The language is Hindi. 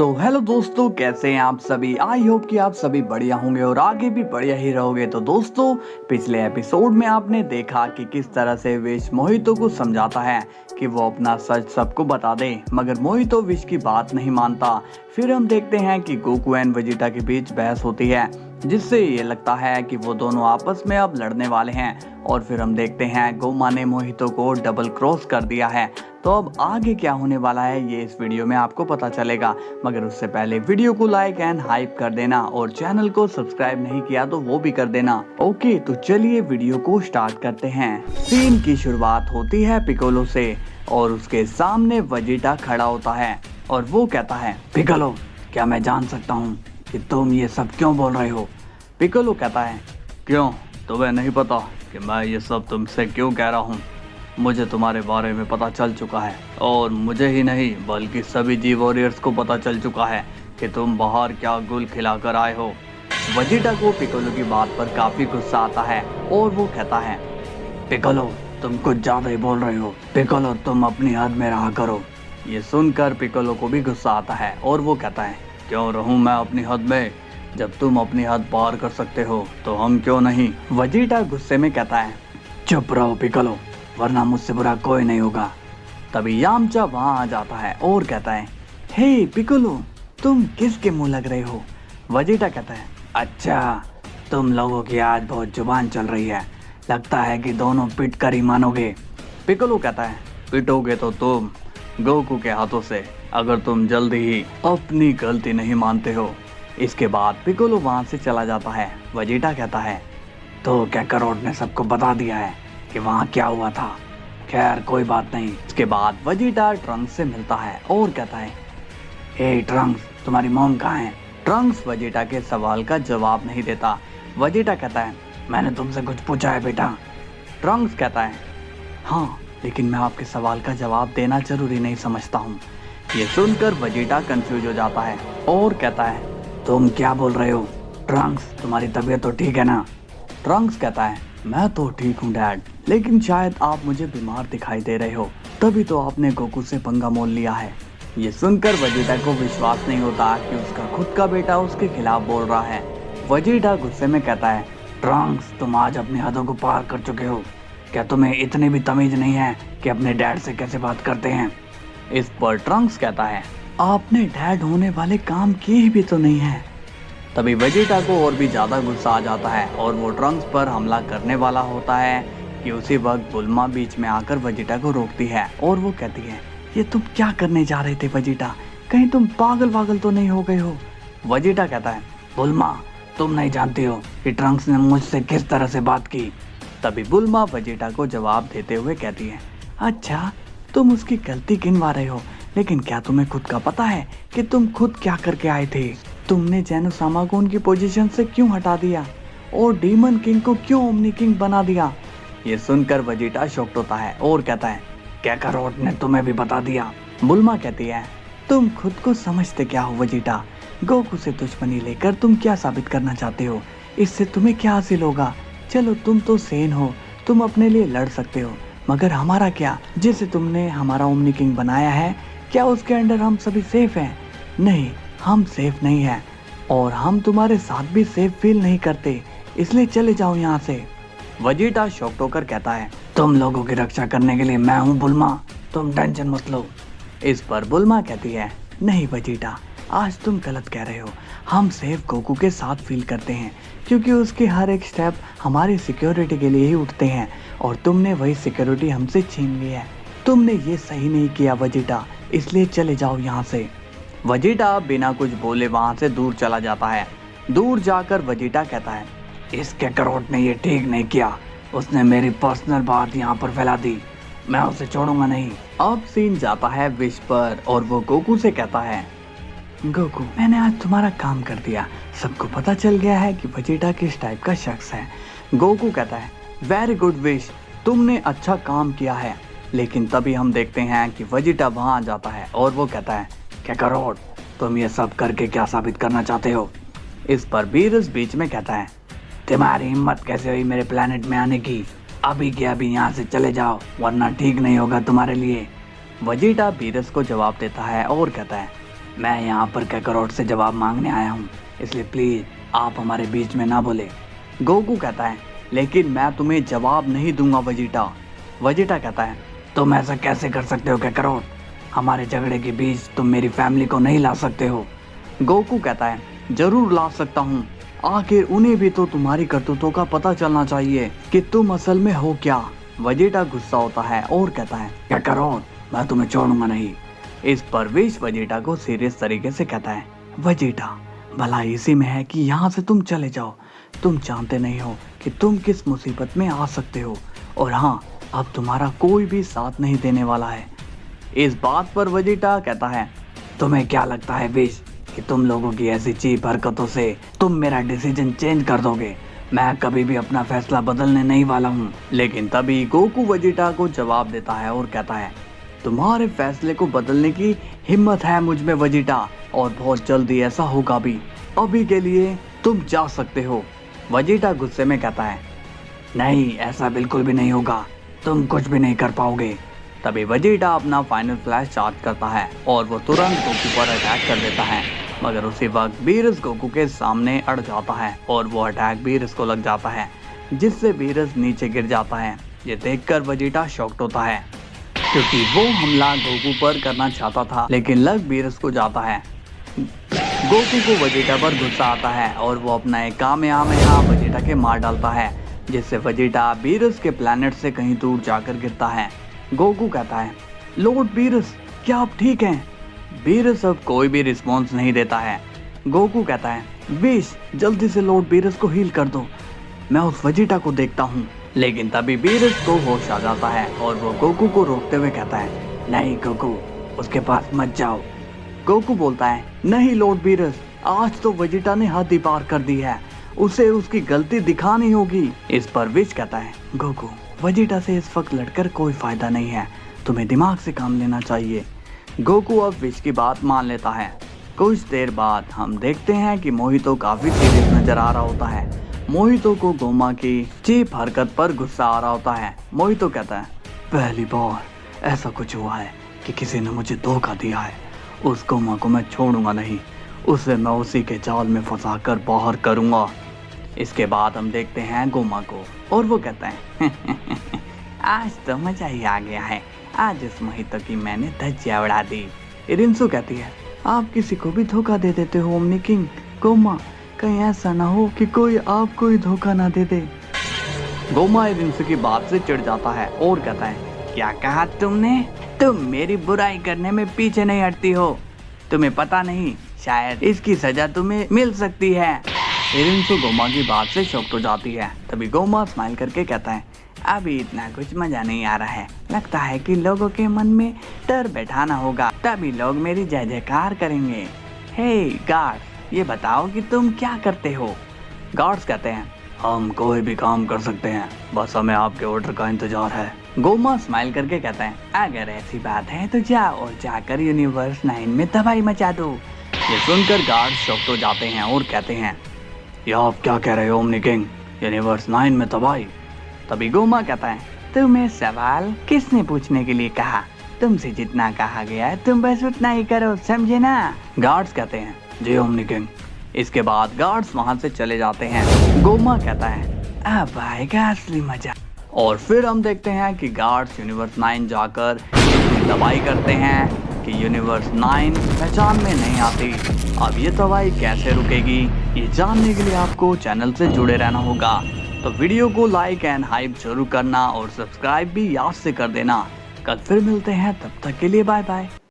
हेलो दोस्तों, कैसे हैं आप सभी। आई होप कि आप सभी बढ़िया होंगे और आगे भी बढ़िया ही रहोगे। तो दोस्तों, पिछले एपिसोड में आपने देखा कि किस तरह से विश मोहितो को समझाता है कि वो अपना सच सबको बता दे, मगर मोहितो विश की बात नहीं मानता। फिर हम देखते हैं कि गोकू एंड वेजिटा के बीच बहस होती है, जिससे ये लगता है कि वो दोनों आपस में अब लड़ने वाले हैं। और फिर हम देखते हैं गोमा ने मोहितो को डबल क्रॉस कर दिया है। तो अब आगे क्या होने वाला है ये इस वीडियो में आपको पता चलेगा, मगर उससे पहले वीडियो को लाइक एंड हाइप कर देना और चैनल को सब्सक्राइब नहीं किया तो वो भी कर देना। ओके, तो चलिए वीडियो को स्टार्ट करते हैं। सीन की शुरुआत होती है पिकोलो से और उसके सामने वेजिटा खड़ा होता है और वो कहता है, पिकोलो, क्या मैं जान सकता हूँ कि तुम ये सब क्यों बोल रहे हो। पिकोलो कहता है, क्यों, तुम्हें नहीं पता कि मैं ये सब तुमसे क्यों कह रहा हूँ। मुझे तुम्हारे बारे में पता चल चुका है और मुझे ही नहीं बल्कि सभी जी वॉरियर्स को पता चल चुका है कि तुम बाहर क्या गुल खिलाकर आए हो। वेजिटा को पिकोलो की बात पर काफी गुस्सा आता है और वो कहता है, पिकोलो, तुम कुछ ज्यादा ही बोल रहे हो। पिकोलो, तुम अपनी हद में रहा करो। ये सुनकर पिकोलो को भी गुस्सा आता है और वो कहता है, क्यों रहूं मैं अपनी हद में, जब तुम अपनी हद पार कर सकते हो तो हम क्यों नहीं। वेजिटा गुस्से में कहता है, चुप रहो पिकोलो, वरना मुझसे बुरा कोई नहीं होगा। तभी यामचा वहां आ जाता है और कहता है, हे पिकोलो, तुम किसके मुंह लग रहे हो। वेजिटा कहता है, अच्छा, तुम लोगों की आज बहुत जुबान चल रही है, लगता है कि दोनों पिट कर ही मानोगे। पिकोलो कहता है, पिटोगे तो तुम गोकू के हाथों से, अगर तुम जल्दी ही अपनी गलती नहीं मानते हो। इसके बाद पिकोलो वहां से चला जाता है। वेजिटा कहता है, तो कैकारोट ने सबको बता दिया है कि वहाँ क्या हुआ था। खैर कोई बात नहीं। इसके बाद वेजिटा ट्रंक्स से मिलता है और कहता है, हे ट्रंक्स, तुम्हारी मॉम कहाँ है। ट्रंक्स वेजिटा के सवाल का जवाब नहीं देता। वेजिटा कहता है, मैंने तुमसे कुछ पूछा है बेटा। ट्रंक्स कहता है, हाँ, लेकिन मैं आपके सवाल का जवाब देना जरूरी नहीं समझता हूँ। ये सुनकर वेजिटा कंफ्यूज हो जाता है और कहता है, तुम क्या बोल रहे हो। ट्रंक्स, तुम्हारी तबीयत तो ठीक है ना। ट्रंक्स कहता है, मैं तो ठीक हूँ डैड, लेकिन शायद आप मुझे बीमार दिखाई दे रहे हो, तभी तो आपने गोकू से पंगा मोल लिया है। ये सुनकर वेजिटा को विश्वास नहीं होता कि उसका खुद का बेटा उसके खिलाफ बोल रहा है। वेजिटा गुस्से में कहता है, ट्रंक्स, तुम आज अपनी हदों को पार कर चुके हो। क्या तुम्हें इतनी भी तमीज नहीं है कि अपने डैड से कैसे बात करते हैं। इस पर ट्रंक्स कहता है, आपने डैड होने वाले काम किए भी तो नहीं है। तभी वेजिटा को और भी ज्यादा गुस्सा आ जाता है और वो ट्रंक्स पर हमला करने वाला होता है कि उसी वक्त बुल्मा बीच में आकर वेजिटा को रोकती है और वो कहती है, ये तुम क्या करने जा रहे थे वेजिटा, कहीं तुम पागल तो नहीं हो गए हो। वेजिटा कहता है, बुल्मा, तुम नहीं जानती हो कि ट्रंक्स ने मुझसे किस तरह से बात की। तभी बुल्मा वेजिटा को जवाब देते हुए कहती है, अच्छा, तुम उसकी गलती गिनवा रहे हो, लेकिन क्या तुम्हें खुद का पता है कि तुम खुद क्या करके आए थे। तुमने जेनोसामा को उनकी पोजीशन से क्यों हटा दिया और डीमन किंग को क्यों ओमनी किंग बना दिया। ये सुनकर वेजिटा शॉक्ड होता है और कहता है, कैकारोट ने तुम्हें भी बता दिया। बुल्मा कहती है, तुम खुद को समझते क्या हो वेजिटा, गोकू से दुश्मनी लेकर तुम क्या साबित करना चाहते हो, इससे तुम्हें क्या हासिल होगा। चलो, तुम तो सेन हो, तुम अपने लिए लड़ सकते हो, मगर हमारा क्या, जिसे तुमने हमारा ओमनी किंग बनाया है, क्या उसके अंडर हम सभी सेफ हैं। नहीं, हम सेफ नहीं हैं और हम तुम्हारे साथ भी सेफ फील नहीं करते, इसलिए चले जाओ यहाँ से। वेजिटा शॉक्ड होकर कहता है, तुम लोगों की रक्षा करने के लिए मैं हूँ बुल्मा, तुम टेंशन मत लो। इस पर बुल्मा कहती है, नहीं वेजिटा, आज तुम गलत कह रहे हो। हम सेफ गोकू के साथ फील करते हैं क्योंकि उसके हर एक स्टेप हमारी सिक्योरिटी के लिए ही उठते हैं और तुमने वही सिक्योरिटी हमसे छीन ली है। तुमने ये सही नहीं किया वेजिटा, इसलिए चले जाओ यहाँ से। वेजिटा बिना कुछ बोले वहां से दूर चला जाता है। दूर जाकर वेजिटा कहता है, इस कैकारोट ने ये ठीक नहीं किया, उसने मेरी पर्सनल बात यहाँ पर फैला दी, मैं उसे छोड़ूंगा नहीं। अब सीन जाता है विश पर और वो गोकू से कहता है, गोकू, मैंने आज तुम्हारा काम कर दिया, सबको पता चल गया है कि वेजिटा किस टाइप का शख्स है। गोकू कहता है, वेरी गुड विश, तुमने अच्छा काम किया है। लेकिन तभी हम देखते हैं कि वेजिटा वहां आ जाता है और वो कहता है, कैकारोट, तुम ये सब करके क्या साबित करना चाहते हो। इस पर बीरस बीच में कहता है, तुम्हारी हिम्मत कैसे हुई मेरे प्लेनेट में आने की, अभी के अभी यहाँ से चले जाओ वरना ठीक नहीं होगा तुम्हारे लिए। वेजिटा बीरस को जवाब देता है और कहता है, मैं यहाँ पर कैकरोट से जवाब मांगने आया हूँ, इसलिए प्लीज आप हमारे बीच में ना बोले। गोकू कहता है लेकिन मैं तुम्हें जवाब नहीं दूंगा वेजिटा। वेजिटा कहता है तुम ऐसा कैसे कर सकते हो कैकरोट, हमारे झगड़े के बीच तुम मेरी फैमिली को नहीं ला सकते हो। गोकू कहता है जरूर ला सकता हूँ, आखिर उन्हें भी तो तुम्हारी करतूतों का पता चलना चाहिए कि तुम असल में हो क्या। वेजिटा गुस्सा होता है और कहता है कैकरोट मैं तुम्हें छोड़ूंगा नहीं। इस पर विश वेजिटा को सीरियस तरीके से कहता है वेजिटा भला इसी में है कि यहाँ से तुम चले जाओ, तुम जानते नहीं हो कि तुम किस मुसीबत में आ सकते हो, और हाँ अब तुम्हारा कोई भी साथ नहीं देने वाला है। इस बात पर वेजिटा कहता है तुम्हें क्या लगता है विश कि तुम लोगों की ऐसी चीप हरकतों से तुम मेरा डिसीजन चेंज कर दोगे? मैं कभी भी अपना फैसला बदलने नहीं वाला हूँ। लेकिन तभी गोकू वेजिटा को जवाब देता है और कहता है तुम्हारे फैसले को बदलने की हिम्मत है मुझ में वेजिटा, और बहुत जल्दी ऐसा होगा भी। अभी के लिए तुम जा सकते हो। वेजिटा गुस्से में कहता है नहीं ऐसा बिल्कुल भी नहीं होगा, तुम कुछ भी नहीं कर पाओगे। तभी वेजिटा अपना फाइनल फ्लैश चार्ज करता है और वो तुरंत गोकू पर अटैक कर देता है, मगर उसी वक्त बीरस गोकू के सामने अड़ जाता है और वो अटैक बीरस को लग जाता है, जिससे बीरस नीचे गिर जाता है। ये देखकर वेजिटा शॉक्ड होता है क्योंकि वो हमला गोकू पर करना चाहता था लेकिन लग बीरस को जाता है। गोकू को वेजिटा पर गुस्सा आता है और वो अपना एक कामयाबी वेजिटा के मार डालता है, जिससे वेजिटा बीरस के प्लेनेट से कहीं दूर जाकर गिरता है। गोकू कहता है लॉर्ड बीरस क्या आप ठीक हैं? बीरस अब कोई भी रिस्पॉन्स नहीं देता है। गोकू कहता है विश जल्दी से लॉर्ड बीरस को हील कर दो, मैं उस वेजिटा को देखता हूँ। लेकिन तभी बीरस को होश आ जाता है और वो गोकू को रोकते हुए कहता है नहीं गोकू उसके पास मत जाओ। गोकू बोलता है नहीं लॉर्ड बीरस आज तो वेजिटा ने हद ही पार कर दी है, उसे उसकी गलती दिखानी होगी। इस पर विश कहता है गोकू वेजिटा से इस वक्त लड़कर कोई फायदा नहीं है, तुम्हें दिमाग से काम लेना चाहिए। गोकू अब विश की बात मान लेता है। कुछ देर बाद हम देखते हैं कि मोहितो काफी सीरियस नजर आ रहा होता है। मोहितो को गोमा की चीप हरकत पर गुस्सा आ रहा होता है। मोहितो कहता है पहली बार ऐसा कुछ हुआ है कि किसी ने मुझे धोखा दिया है, उस गोमा को मैं छोड़ूंगा नहीं, उसे मैं उसी के जाल में फंसा कर बाहर करूंगा। इसके बाद हम देखते हैं गोमा को और वो कहता है आज तो मजा ही आ गया है, आज इस मोहितो की मैंने धज्जियां उड़ा दी। रिंसू कहती है आप किसी को भी धोखा दे देते हो ओमनी किंग, गोमा कहीं ऐसा ना हो कि कोई आपको ही धोखा ना दे दे। गोमा रिंसू की बात से चिढ़ जाता है और कहता है क्या कहा तुमने? तुम मेरी बुराई करने में पीछे नहीं हटती हो, तुम्हें पता नहीं शायद इसकी सजा तुम्हें मिल सकती है। रिंसू गोमा की बात से शॉक्ड हो जाती है। तभी गोमा स्माइल करके कहता है अभी इतना कुछ मजा नहीं आ रहा है, लगता है कि लोगों के मन में डर बैठाना होगा, तभी लोग मेरी जय जयकार करेंगे। हे गार्ड्स ये बताओ कि तुम क्या करते हो? गार्ड्स कहते हैं हम कोई भी काम कर सकते हैं, बस हमें आपके ऑर्डर का इंतजार है। गोमा स्माइल करके कहता है अगर ऐसी बात है तो जाओ और जाकर यूनिवर्स 9 में तबाही मचा दो। ये सुनकर गार्ड शॉक्ड हो जाते हैं और कहते हैं ये आप क्या कह रहे हो ओमनी किंग, यूनिवर्स 9 में तबाही? तभी गोमा कहता है तुम्हें सवाल किसने पूछने के लिए कहा, तुमसे जितना कहा गया है तुम बस उतना ही करो, समझे ना? गार्ड्स कहते हैं जी ओमनी किंग। इसके बाद गार्ड्स वहां से चले जाते हैं। गोमा कहता है अब आएगा असली मजा। और फिर हम देखते हैं कि गार्ड्स यूनिवर्स 9 जाकर दवाई करते हैं कि यूनिवर्स 9 पहचान में नहीं आती। अब ये दवाई कैसे रुकेगी ये जानने के लिए आपको चैनल से जुड़े रहना होगा। तो वीडियो को लाइक एंड हाइप जरूर करना और सब्सक्राइब भी याद से कर देना। कल फिर मिलते हैं, तब तक के लिए बाय बाय।